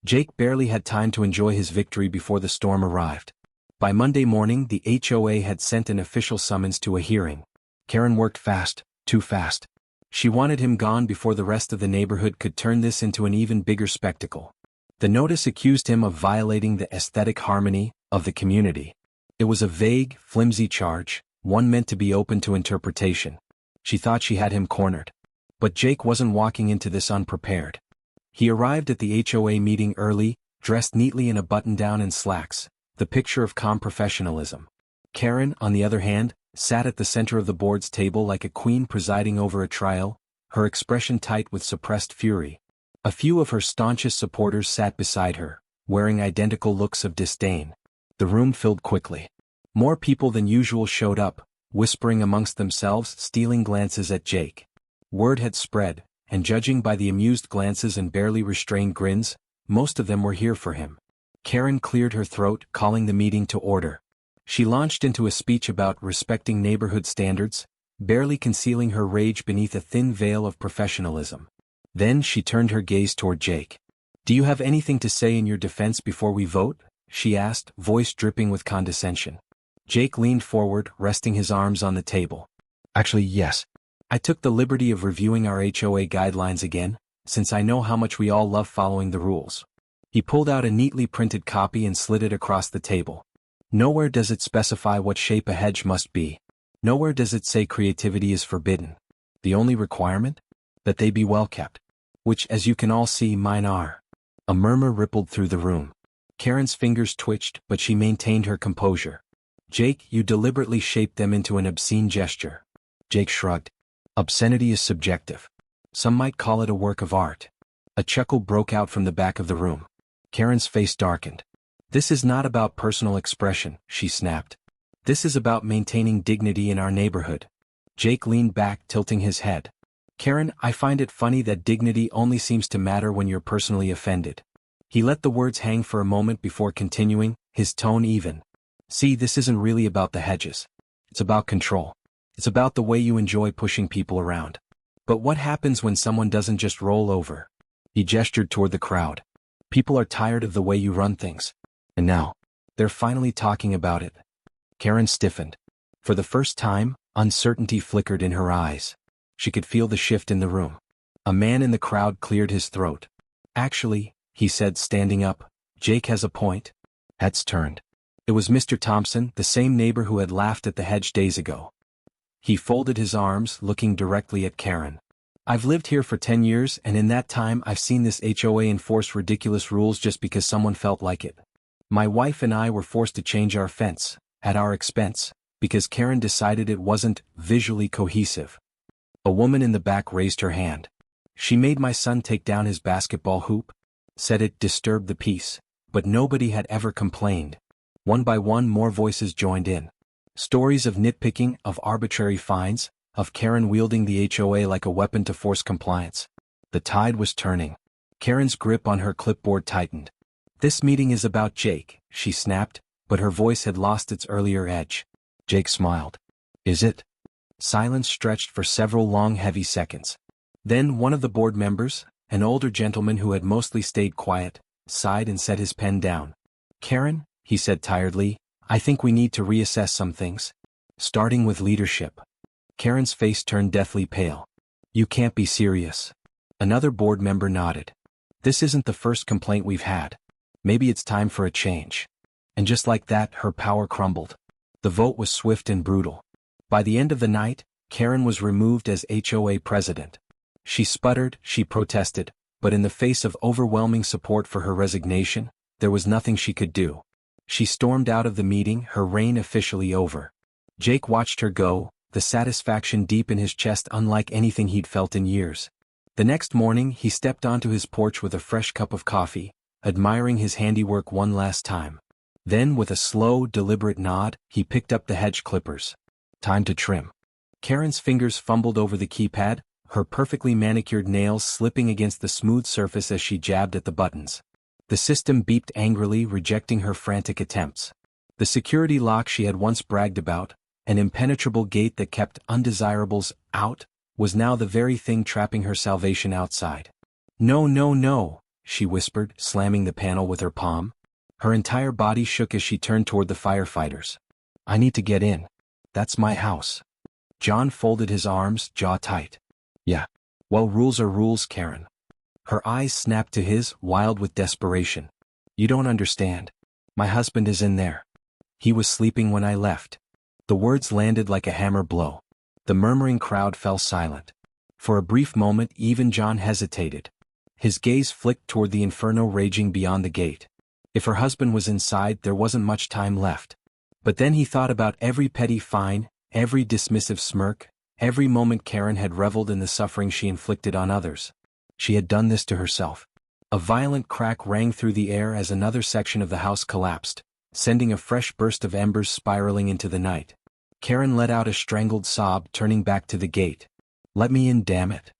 Jake barely had time to enjoy his victory before the storm arrived. By Monday morning, the HOA had sent an official summons to a hearing. Karen worked fast, too fast. She wanted him gone before the rest of the neighborhood could turn this into an even bigger spectacle. The notice accused him of violating the aesthetic harmony of the community. It was a vague, flimsy charge, one meant to be open to interpretation. She thought she had him cornered. But Jake wasn't walking into this unprepared. He arrived at the HOA meeting early, dressed neatly in a button-down and slacks, the picture of calm professionalism. Karen, on the other hand, sat at the center of the board's table like a queen presiding over a trial, her expression tight with suppressed fury. A few of her staunchest supporters sat beside her, wearing identical looks of disdain. The room filled quickly. More people than usual showed up, whispering amongst themselves, stealing glances at Jake. Word had spread, and judging by the amused glances and barely restrained grins, most of them were here for him. Karen cleared her throat, calling the meeting to order. She launched into a speech about respecting neighborhood standards, barely concealing her rage beneath a thin veil of professionalism. Then she turned her gaze toward Jake. "Do you have anything to say in your defense before we vote?" she asked, voice dripping with condescension. Jake leaned forward, resting his arms on the table. "Actually, yes. I took the liberty of reviewing our HOA guidelines again, since I know how much we all love following the rules." He pulled out a neatly printed copy and slid it across the table. Nowhere does it specify what shape a hedge must be. Nowhere does it say creativity is forbidden. The only requirement? That they be well kept. Which, as you can all see, mine are. A murmur rippled through the room. Karen's fingers twitched, but she maintained her composure. "Jake, you deliberately shaped them into an obscene gesture." Jake shrugged. "Obscenity is subjective. Some might call it a work of art." A chuckle broke out from the back of the room. Karen's face darkened. "This is not about personal expression," she snapped. "This is about maintaining dignity in our neighborhood." Jake leaned back, tilting his head. "Karen, I find it funny that dignity only seems to matter when you're personally offended." He let the words hang for a moment before continuing, his tone even. "See, this isn't really about the hedges. It's about control. It's about the way you enjoy pushing people around. But what happens when someone doesn't just roll over?" He gestured toward the crowd. "People are tired of the way you run things. And now, they're finally talking about it." Karen stiffened. For the first time, uncertainty flickered in her eyes. She could feel the shift in the room. A man in the crowd cleared his throat. "Actually," he said, standing up, "Jake has a point." Heads turned. It was Mr. Thompson, the same neighbor who had laughed at the hedge days ago. He folded his arms, looking directly at Karen. "I've lived here for 10 years, and in that time I've seen this HOA enforce ridiculous rules just because someone felt like it. My wife and I were forced to change our fence, at our expense, because Karen decided it wasn't visually cohesive." A woman in the back raised her hand. "She made my son take down his basketball hoop," said it disturbed the peace, but nobody had ever complained. One by one more voices joined in. Stories of nitpicking, of arbitrary fines, of Karen wielding the HOA like a weapon to force compliance. The tide was turning. Karen's grip on her clipboard tightened. "This meeting is about Jake," she snapped, but her voice had lost its earlier edge. Jake smiled. "Is it?" Silence stretched for several long, heavy seconds. Then one of the board members, an older gentleman who had mostly stayed quiet, sighed and set his pen down. "Karen," he said tiredly, "I think we need to reassess some things. Starting with leadership." Karen's face turned deathly pale. "You can't be serious." Another board member nodded. "This isn't the first complaint we've had. Maybe it's time for a change." And just like that, her power crumbled. The vote was swift and brutal. By the end of the night, Karen was removed as HOA president. She sputtered, she protested, but in the face of overwhelming support for her resignation, there was nothing she could do. She stormed out of the meeting, her reign officially over. Jake watched her go, the satisfaction deep in his chest unlike anything he'd felt in years. The next morning, he stepped onto his porch with a fresh cup of coffee, admiring his handiwork one last time. Then, with a slow, deliberate nod, he picked up the hedge clippers. Time to trim. Karen's fingers fumbled over the keypad, her perfectly manicured nails slipping against the smooth surface as she jabbed at the buttons. The system beeped angrily, rejecting her frantic attempts. The security lock she had once bragged about, an impenetrable gate that kept undesirables out, was now the very thing trapping her salvation outside. "No, no, no," she whispered, slamming the panel with her palm. Her entire body shook as she turned toward the firefighters. I need to get in. That's my house. John folded his arms, jaw tight. Yeah. Well, rules are rules, Karen. Her eyes snapped to his, wild with desperation. You don't understand. My husband is in there. He was sleeping when I left. The words landed like a hammer blow. The murmuring crowd fell silent. For a brief moment even John hesitated. His gaze flicked toward the inferno raging beyond the gate. If her husband was inside, there wasn't much time left. But then he thought about every petty fine, every dismissive smirk, every moment Karen had reveled in the suffering she inflicted on others. She had done this to herself. A violent crack rang through the air as another section of the house collapsed, sending a fresh burst of embers spiraling into the night. Karen let out a strangled sob, turning back to the gate. Let me in, damn it.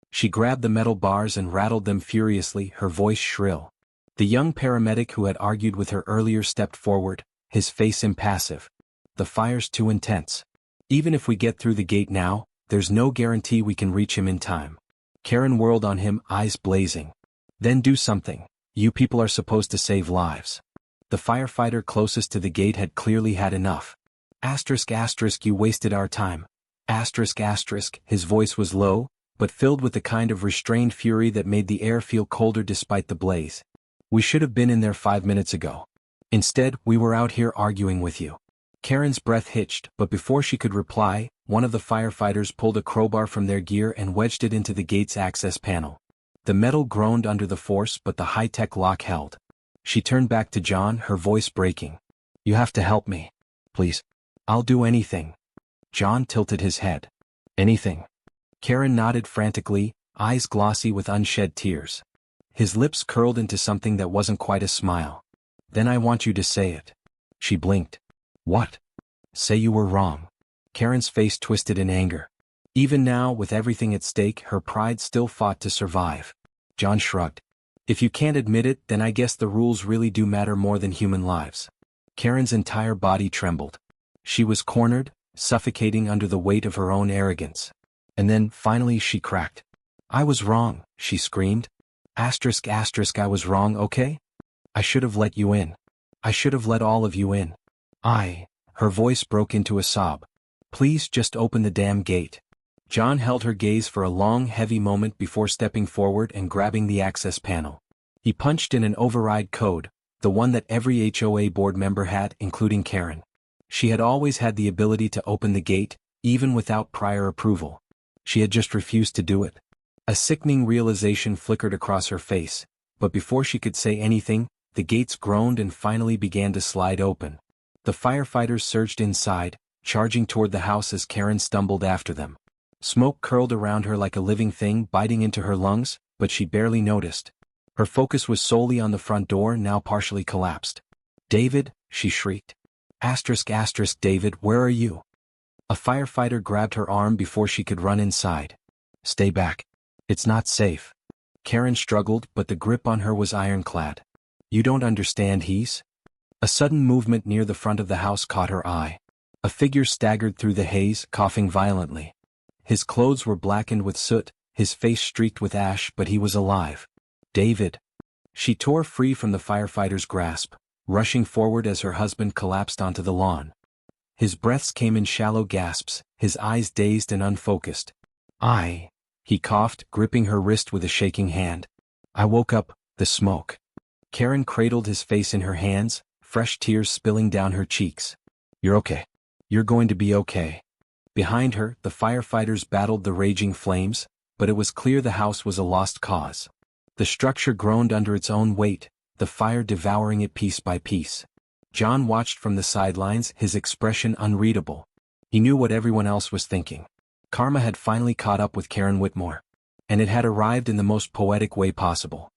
She grabbed the metal bars and rattled them furiously, her voice shrill. The young paramedic who had argued with her earlier stepped forward, his face impassive. The fire's too intense. Even if we get through the gate now, there's no guarantee we can reach him in time. Karen whirled on him, eyes blazing. Then do something. You people are supposed to save lives. The firefighter closest to the gate had clearly had enough. Asterisk, you wasted our time. Asterisk, his voice was low, but filled with the kind of restrained fury that made the air feel colder despite the blaze. We should have been in there 5 minutes ago. Instead, we were out here arguing with you. Karen's breath hitched, but before she could reply, one of the firefighters pulled a crowbar from their gear and wedged it into the gate's access panel. The metal groaned under the force, but the high-tech lock held. She turned back to John, her voice breaking. You have to help me. Please. I'll do anything. John tilted his head. Anything. Karen nodded frantically, eyes glossy with unshed tears. His lips curled into something that wasn't quite a smile. Then I want you to say it. She blinked. What? Say you were wrong. Karen's face twisted in anger. Even now, with everything at stake, her pride still fought to survive. John shrugged. If you can't admit it, then I guess the rules really do matter more than human lives. Karen's entire body trembled. She was cornered, suffocating under the weight of her own arrogance. And then, finally, she cracked. I was wrong, she screamed. Asterisk, I was wrong, okay? I should have let you in. I should have let all of you in. Her voice broke into a sob. Please just open the damn gate. John held her gaze for a long, heavy moment before stepping forward and grabbing the access panel. He punched in an override code, the one that every HOA board member had, including Karen. She had always had the ability to open the gate, even without prior approval. She had just refused to do it. A sickening realization flickered across her face, but before she could say anything, the gates groaned and finally began to slide open. The firefighters surged inside, charging toward the house as Karen stumbled after them. Smoke curled around her like a living thing, biting into her lungs, but she barely noticed. Her focus was solely on the front door, now partially collapsed. David, she shrieked. Asterisk, David, where are you? A firefighter grabbed her arm before she could run inside. Stay back. It's not safe. Karen struggled, but the grip on her was ironclad. You don't understand, he's... A sudden movement near the front of the house caught her eye. A figure staggered through the haze, coughing violently. His clothes were blackened with soot, his face streaked with ash, but he was alive. David. She tore free from the firefighter's grasp, rushing forward as her husband collapsed onto the lawn. His breaths came in shallow gasps, his eyes dazed and unfocused. He coughed, gripping her wrist with a shaking hand. I woke up, the smoke. Karen cradled his face in her hands, fresh tears spilling down her cheeks. You're okay. You're going to be okay. Behind her, the firefighters battled the raging flames, but it was clear the house was a lost cause. The structure groaned under its own weight, the fire devouring it piece by piece. John watched from the sidelines, his expression unreadable. He knew what everyone else was thinking. Karma had finally caught up with Karen Whitmore. And it had arrived in the most poetic way possible.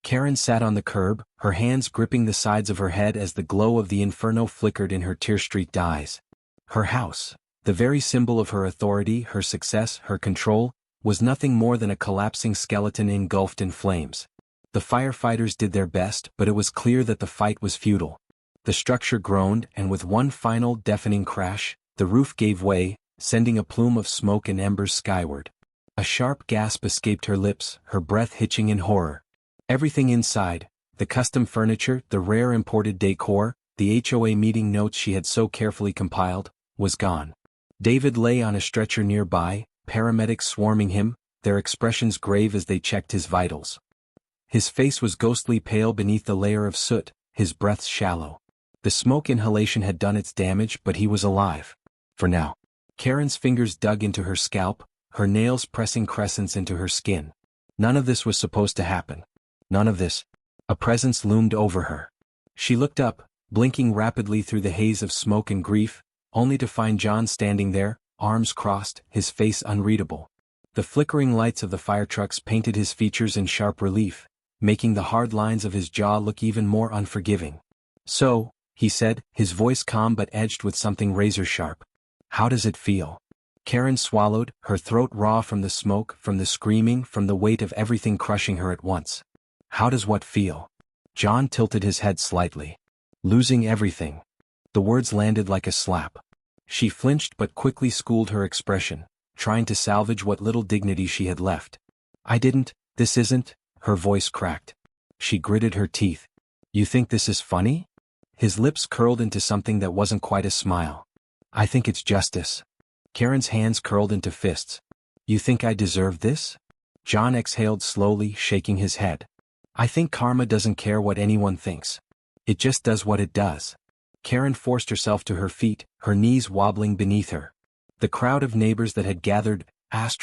Karen sat on the curb, her hands gripping the sides of her head as the glow of the inferno flickered in her tear-streaked eyes. Her house, the very symbol of her authority, her success, her control, was nothing more than a collapsing skeleton engulfed in flames. The firefighters did their best, but it was clear that the fight was futile. The structure groaned, and with one final deafening crash, the roof gave way, sending a plume of smoke and embers skyward. A sharp gasp escaped her lips, her breath hitching in horror. Everything inside, the custom furniture, the rare imported decor, the HOA meeting notes she had so carefully compiled, was gone. David lay on a stretcher nearby, paramedics swarming him, their expressions grave as they checked his vitals. His face was ghostly pale beneath the layer of soot, his breath shallow. The smoke inhalation had done its damage, but he was alive. For now. Karen's fingers dug into her scalp, her nails pressing crescents into her skin. None of this was supposed to happen. None of this. A presence loomed over her. She looked up, blinking rapidly through the haze of smoke and grief, only to find John standing there, arms crossed, his face unreadable. The flickering lights of the fire trucks painted his features in sharp relief, making the hard lines of his jaw look even more unforgiving. "So," he said, his voice calm but edged with something razor-sharp. "How does it feel?" Karen swallowed, her throat raw from the smoke, from the screaming, from the weight of everything crushing her at once. "How does what feel?" John tilted his head slightly. "Losing everything." The words landed like a slap. She flinched but quickly schooled her expression, trying to salvage what little dignity she had left. This isn't," her voice cracked. She gritted her teeth. "You think this is funny?" His lips curled into something that wasn't quite a smile. "I think it's justice." Karen's hands curled into fists. "You think I deserve this?" John exhaled slowly, shaking his head. "I think karma doesn't care what anyone thinks. It just does what it does." Karen forced herself to her feet, her knees wobbling beneath her. The crowd of neighbors that had gathered, her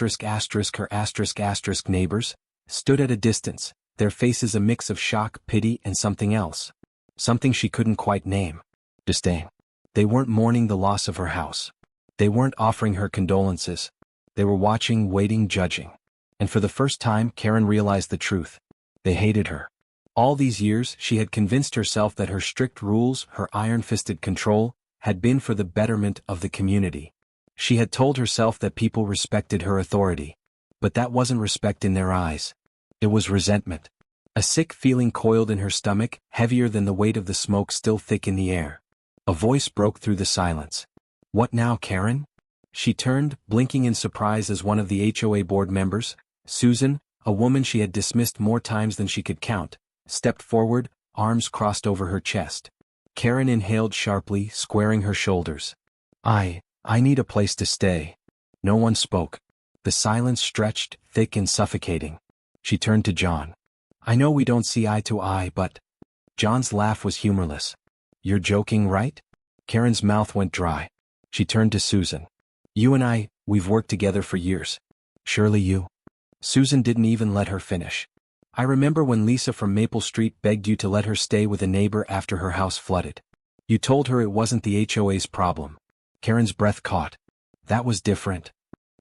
neighbors, stood at a distance, their faces a mix of shock, pity, and something else. Something she couldn't quite name. Disdain. They weren't mourning the loss of her house. They weren't offering her condolences. They were watching, waiting, judging. And for the first time, Karen realized the truth. They hated her. All these years, she had convinced herself that her strict rules, her iron-fisted control, had been for the betterment of the community. She had told herself that people respected her authority. But that wasn't respect in their eyes. It was resentment. A sick feeling coiled in her stomach, heavier than the weight of the smoke still thick in the air. A voice broke through the silence. "What now, Karen?" She turned, blinking in surprise as one of the HOA board members, Susan, a woman she had dismissed more times than she could count, stepped forward, arms crossed over her chest. Karen inhaled sharply, squaring her shoulders. I need a place to stay." No one spoke. The silence stretched, thick and suffocating. She turned to John. "I know we don't see eye to eye, but—" John's laugh was humorless. "You're joking, right?" Karen's mouth went dry. She turned to Susan. "You and we've worked together for years. Surely you—" Susan didn't even let her finish. "I remember when Lisa from Maple Street begged you to let her stay with a neighbor after her house flooded. You told her it wasn't the HOA's problem." Karen's breath caught. "That was different."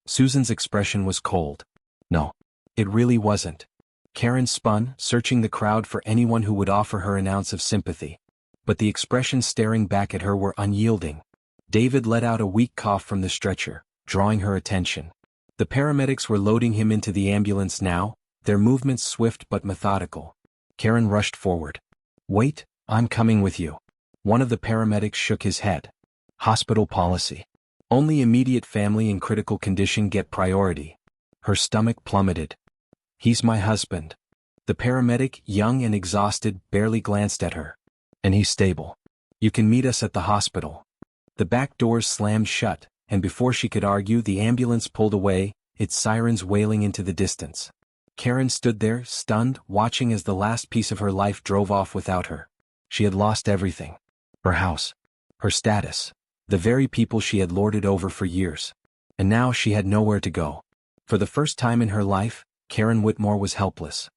Susan's expression was cold. "No. It really wasn't." Karen spun, searching the crowd for anyone who would offer her an ounce of sympathy. But the expressions staring back at her were unyielding. David let out a weak cough from the stretcher, drawing her attention. The paramedics were loading him into the ambulance now, their movements swift but methodical. Karen rushed forward. "Wait, I'm coming with you." One of the paramedics shook his head. "Hospital policy. Only immediate family in critical condition get priority." Her stomach plummeted. "He's my husband." The paramedic, young and exhausted, barely glanced at her. "And he's stable. You can meet us at the hospital." The back doors slammed shut, and before she could argue, the ambulance pulled away, its sirens wailing into the distance. Karen stood there, stunned, watching as the last piece of her life drove off without her. She had lost everything. Her house. Her status. The very people she had lorded over for years. And now she had nowhere to go. For the first time in her life, Karen Whitmore was helpless.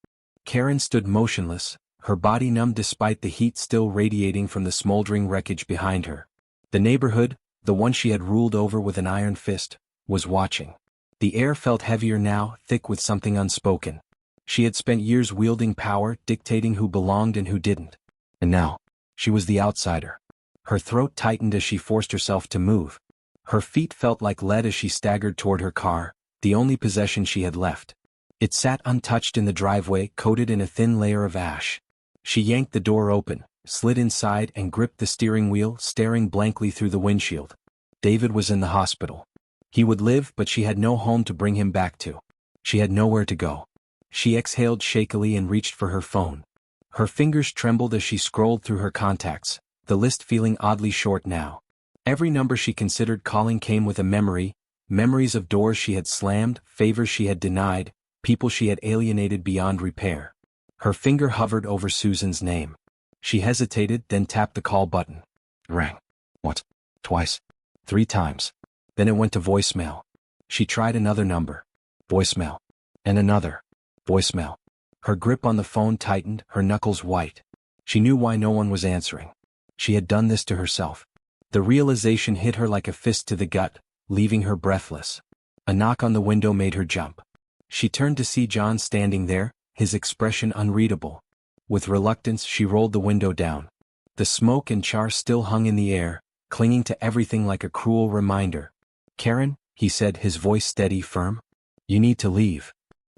Karen stood motionless, her body numb despite the heat still radiating from the smoldering wreckage behind her. The neighborhood, the one she had ruled over with an iron fist, was watching. The air felt heavier now, thick with something unspoken. She had spent years wielding power, dictating who belonged and who didn't. And now, she was the outsider. Her throat tightened as she forced herself to move. Her feet felt like lead as she staggered toward her car, the only possession she had left. It sat untouched in the driveway, coated in a thin layer of ash. She yanked the door open, slid inside and gripped the steering wheel, staring blankly through the windshield. David was in the hospital. He would live, but she had no home to bring him back to. She had nowhere to go. She exhaled shakily and reached for her phone. Her fingers trembled as she scrolled through her contacts, the list feeling oddly short now. Every number she considered calling came with a memory, memories of doors she had slammed, favors she had denied, people she had alienated beyond repair. Her finger hovered over Susan's name. She hesitated, then tapped the call button. Rang. Once. Twice. 3 times. Then it went to voicemail. She tried another number. Voicemail. And another. Voicemail. Her grip on the phone tightened, her knuckles white. She knew why no one was answering. She had done this to herself. The realization hit her like a fist to the gut, leaving her breathless. A knock on the window made her jump. She turned to see John standing there, his expression unreadable. With reluctance, she rolled the window down. The smoke and char still hung in the air, clinging to everything like a cruel reminder. Karen, he said, his voice steady, firm. You need to leave.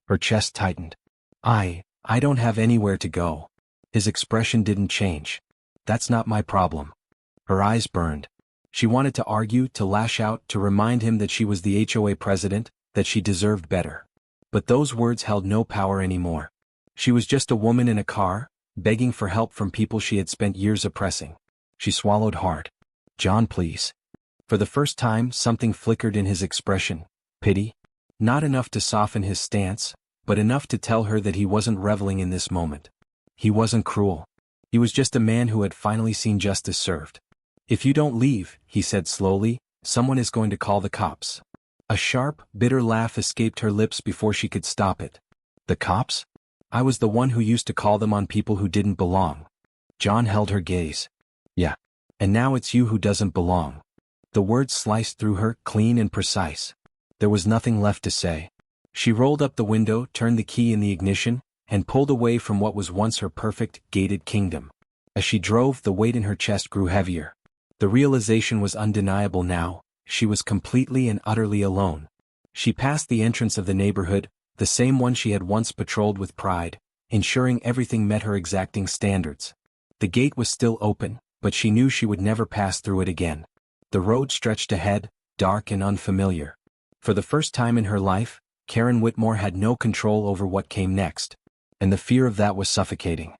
Her chest tightened. I don't have anywhere to go. His expression didn't change. That's not my problem. Her eyes burned. She wanted to argue, to lash out, to remind him that she was the HOA president, that she deserved better. But those words held no power anymore. She was just a woman in a car, begging for help from people she had spent years oppressing. She swallowed hard. John, please. For the first time, something flickered in his expression. Pity? Not enough to soften his stance, but enough to tell her that he wasn't reveling in this moment. He wasn't cruel. He was just a man who had finally seen justice served. If you don't leave, he said slowly, someone is going to call the cops. A sharp, bitter laugh escaped her lips before she could stop it. The cops? I was the one who used to call them on people who didn't belong. John held her gaze. Yeah. And now it's you who doesn't belong. The words sliced through her, clean and precise. There was nothing left to say. She rolled up the window, turned the key in the ignition, and pulled away from what was once her perfect, gated kingdom. As she drove, the weight in her chest grew heavier. The realization was undeniable now. She was completely and utterly alone. She passed the entrance of the neighborhood, the same one she had once patrolled with pride, ensuring everything met her exacting standards. The gate was still open, but she knew she would never pass through it again. The road stretched ahead, dark and unfamiliar. For the first time in her life, Karen Whitmore had no control over what came next, and the fear of that was suffocating.